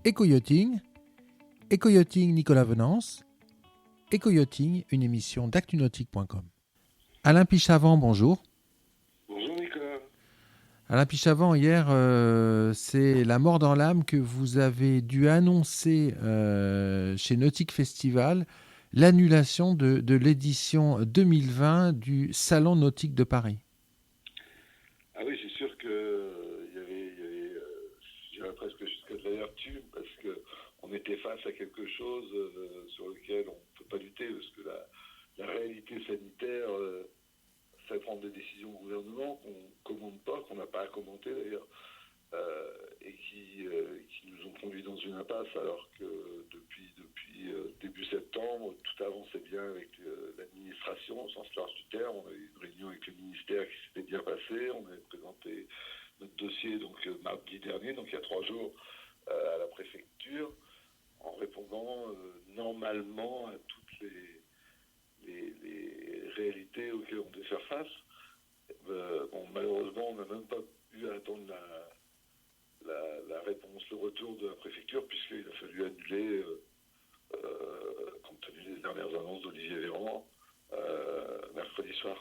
Éco-yachting, Éco-yachting Nicolas Venance, Éco-yachting, une émission d'actunautique.com. Alain Pichavant, bonjour. Bonjour Nicolas. Alain Pichavant, hier, c'est la mort dans l'âme que vous avez dû annoncer chez Nautique Festival l'annulation de l'édition 2020 du Salon Nautique de Paris. Ah oui, c'est sûr que je dirais presque jusqu'à de l'amertume parce qu'on était face à quelque chose sur lequel on ne peut pas lutter parce que la réalité sanitaire fait prendre des décisions au gouvernement qu'on ne commande pas, qu'on n'a pas à commenter d'ailleurs, et qui nous ont conduits dans une impasse alors que depuis début septembre, tout avançait bien avec l'administration au sens large du terme. On a eu une réunion avec le ministère qui s'était bien passée. On avait présenté notre dossier donc mardi dernier, donc il y a 3 jours, à la préfecture, en répondant normalement à toutes les réalités auxquelles on devait faire face. Malheureusement, on n'a même pas pu attendre la réponse, le retour de la préfecture, puisqu'il a fallu annuler, compte tenu des dernières annonces d'Olivier Véran, mercredi soir.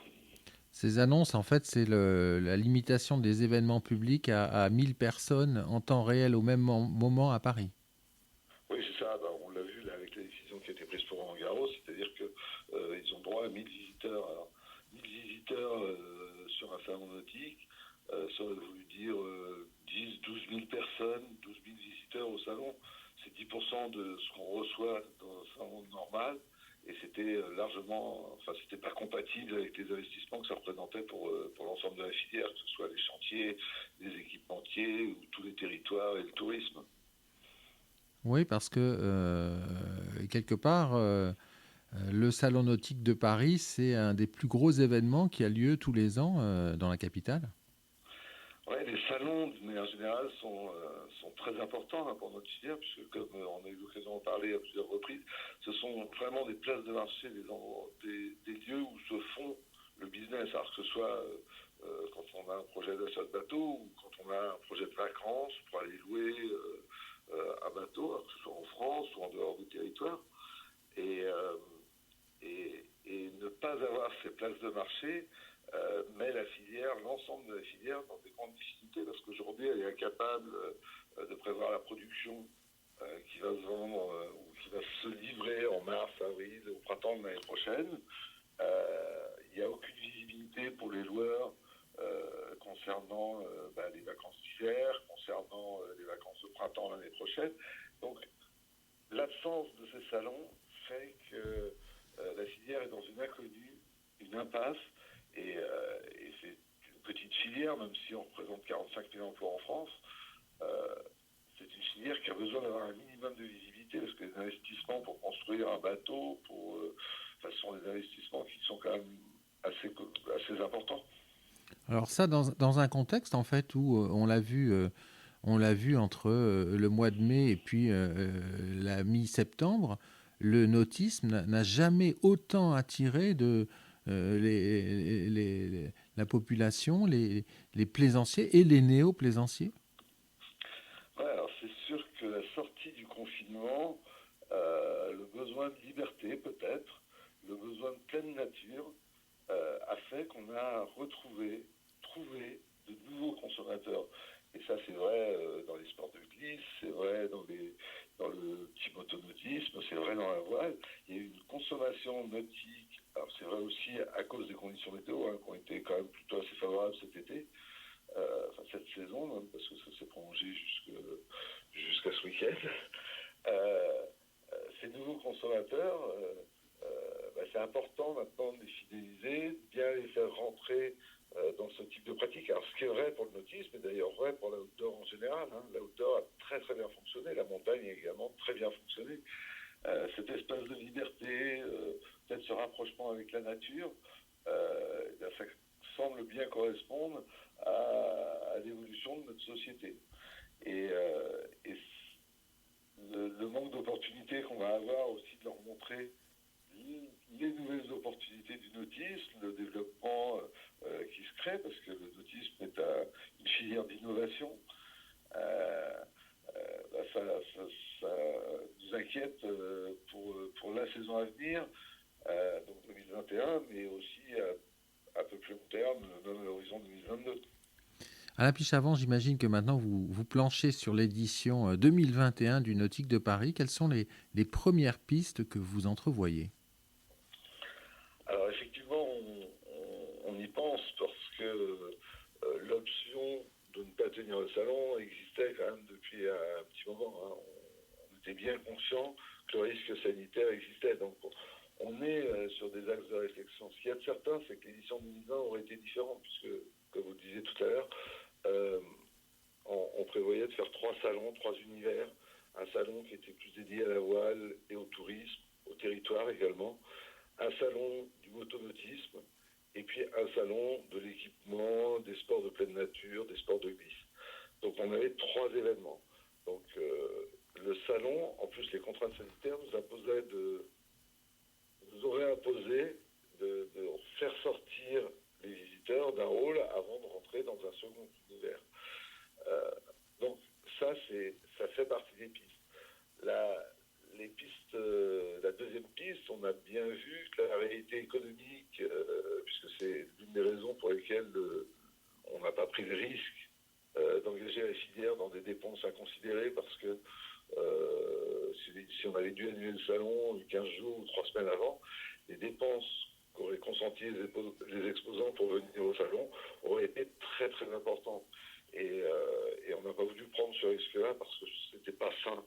Ces annonces, en fait, c'est la limitation des événements publics à 1000 personnes en temps réel au même moment à Paris. Oui, c'est ça. On l'a vu là, avec la décision qui a été prise pour Roland-Garros, c'est-à-dire qu'ils ont droit à 1000 visiteurs. Alors, 1000 visiteurs sur un salon nautique, ça aurait voulu dire 10, 12 000 personnes, 12 000 visiteurs au salon. C'est 10% de ce qu'on reçoit dans un salon normal. Et c'était c'était pas compatible avec les investissements que ça représentait pour l'ensemble de la filière, que ce soit les chantiers, les équipementiers ou tous les territoires et le tourisme. Oui, parce que quelque part, le Salon nautique de Paris, c'est un des plus gros événements qui a lieu tous les ans dans la capitale. Ouais, les salons, d'une manière générale, sont très importants pour notre filière, puisque comme on a eu l'occasion d'en parler à plusieurs reprises, ce sont vraiment des places de marché, des lieux où se font le business, alors que ce soit quand on a un projet d'achat de bateau ou quand on a un projet de vacances pour aller louer un bateau, alors que ce soit en France ou en dehors du territoire. Et, euh, et ne pas avoir ces places de marché met l'ensemble de la filière dans des grandes difficultés parce qu'aujourd'hui elle est incapable de prévoir la production qui va se vendre ou qui va se livrer en mars, avril, au printemps de l'année prochaine. Il n'y a aucune visibilité pour les loueurs concernant les vacances d'hiver, concernant les vacances de printemps l'année prochaine. Donc l'absence de ces salons fait que la filière est dans une inconnue, une impasse, et c'est une petite filière, même si on représente 45 000 emplois en France. C'est une filière qui a besoin d'avoir un minimum de visibilité, parce que les investissements pour construire un bateau, ce sont des investissements qui sont quand même assez importants. Alors ça, dans un contexte en fait où on l'a vu entre le mois de mai et puis la mi-septembre, le nautisme n'a jamais autant attiré la population, les plaisanciers et les néo-plaisanciers. Ouais, alors c'est sûr que la sortie du confinement, le besoin de liberté peut-être, le besoin de pleine nature, a fait qu'on a trouvé de nouveaux consommateurs. Et ça, c'est vrai dans les sports de glisse, c'est vrai dans le petit motonautisme, c'est vrai dans la voile. Il y a eu une consommation nautique. Alors, c'est vrai aussi à cause des conditions météo qui ont été quand même plutôt assez favorables cet été, cette saison, même, parce que ça s'est prolongé jusqu'à ce week-end. Euh, Ces nouveaux consommateurs, c'est important maintenant de les fidéliser, de bien les faire rentrer dans ce type de pratique. Alors ce qui est vrai pour le nautisme est d'ailleurs vrai pour l'outdoor en général. L'outdoor a très très bien fonctionné, la montagne a également très bien fonctionné. Cet espace de liberté, peut-être ce rapprochement avec la nature, ça semble bien correspondre à l'évolution de notre société. Et le manque d'opportunités qu'on va avoir aussi de leur montrer les nouvelles opportunités du nautisme, le développement qui se crée, parce que le nautisme est une filière d'innovation. ans à venir, donc 2021, mais aussi à peu plus long terme, même à l'horizon 2022. Alain Pichavant, j'imagine que maintenant vous planchez sur l'édition 2021 du Nautique de Paris. Quelles sont les premières pistes que vous entrevoyez? Alors effectivement, on y pense parce que l'option de ne pas tenir le salon existait quand même depuis un petit moment, hein. On était bien conscient que le risque sanitaire existait. Donc on est sur des axes de réflexion. Ce qu'il y a de certain, c'est que l'édition 2020 aurait été différente, puisque, comme vous le disiez tout à l'heure, euh, on prévoyait de faire 3 salons, 3 univers. Un salon qui était plus dédié à la voile et au tourisme, au territoire également. Un salon du motonautisme, et puis un salon de l'équipement, des sports de pleine nature, des sports de glisse. Donc on avait 3 événements. Donc le salon, en plus les contraintes sanitaires, nous auraient imposé de faire sortir les visiteurs d'un hall avant de rentrer dans un second univers. Euh, donc ça fait partie des pistes. Les pistes, la deuxième piste, on a bien vu que la réalité économique, puisque c'est l'une des raisons pour lesquelles on n'a pas pris le risque d'engager la filière dans des dépenses à considérer, parce que si on avait dû annuler le salon 15 jours ou 3 semaines avant, les dépenses qu'auraient consenties les exposants pour venir au salon auraient été très très importantes. Et on n'a pas voulu prendre ce risque-là parce que c'était pas sain.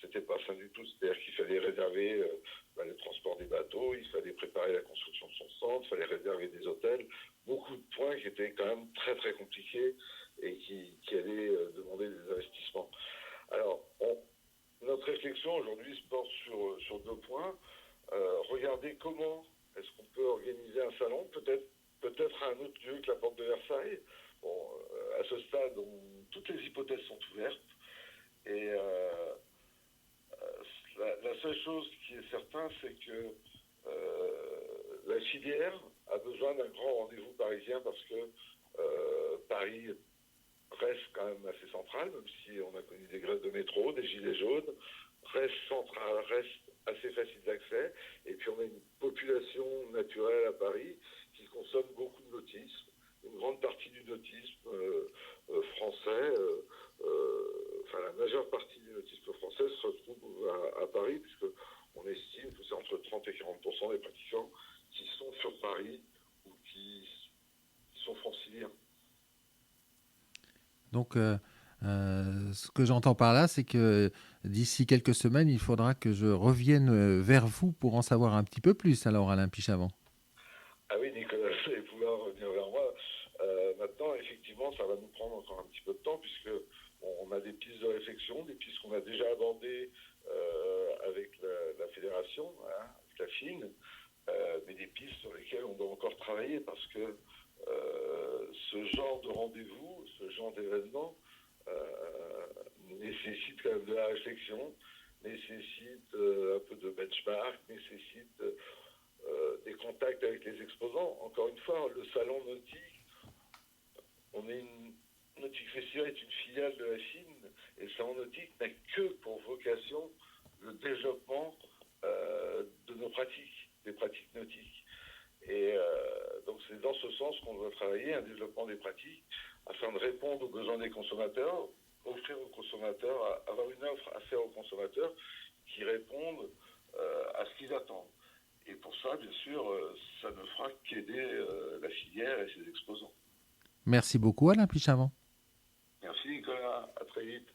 C'était pas sain du tout. C'est-à-dire qu'il fallait réserver le transport des bateaux, il fallait préparer la construction de son centre, il fallait réserver des hôtels. Beaucoup de points qui étaient quand même très très compliqués et qui allaient demander des investissements. Alors, notre réflexion aujourd'hui se porte sur 2 points. Regarder comment est-ce qu'on peut organiser un salon, peut-être à un autre lieu que la porte de Versailles. Bon, à ce stade, toutes les hypothèses sont ouvertes. Et la seule chose qui est certaine, c'est que la filière a besoin d'un grand rendez-vous parisien, parce que Paris reste quand même assez central, même si on a connu des grèves de métro, des gilets jaunes, reste central, reste assez facile d'accès. Et puis on a une population naturelle à Paris qui consomme beaucoup de nautisme. Une grande partie du nautisme français, la majeure partie du nautisme français se retrouve à Paris, puisqu'on estime que c'est entre 30 et 40% des pratiquants qui sont sur Paris ou qui sont franciliens. Donc, ce que j'entends par là, c'est que d'ici quelques semaines, il faudra que je revienne vers vous pour en savoir un petit peu plus, alors, Alain Pichavant. Ah oui, Nicolas, vous allez pouvoir revenir vers moi. Maintenant, effectivement, ça va nous prendre encore un petit peu de temps, puisque on a des pistes de réflexion, des pistes qu'on a déjà abordées avec la fédération, hein, avec la FIN, mais des pistes sur lesquelles on doit encore travailler, parce que ce genre de rendez-vous, ce genre d'événement nécessite quand même de la réflexion, nécessite un peu de benchmark, nécessite des contacts avec les exposants. Encore une fois, le salon nautique, Nautique Festival est une filiale de la Chine, et le salon nautique n'a que pour vocation le développement de nos pratiques, des pratiques nautiques. Et donc c'est dans ce sens qu'on doit travailler, un développement des pratiques, afin de répondre aux besoins des consommateurs, offrir aux consommateurs, avoir une offre à faire aux consommateurs qui répondent à ce qu'ils attendent. Et pour ça, bien sûr, ça ne fera qu'aider la filière et ses exposants. Merci beaucoup, Alain Pichavant. Merci Nicolas, à très vite.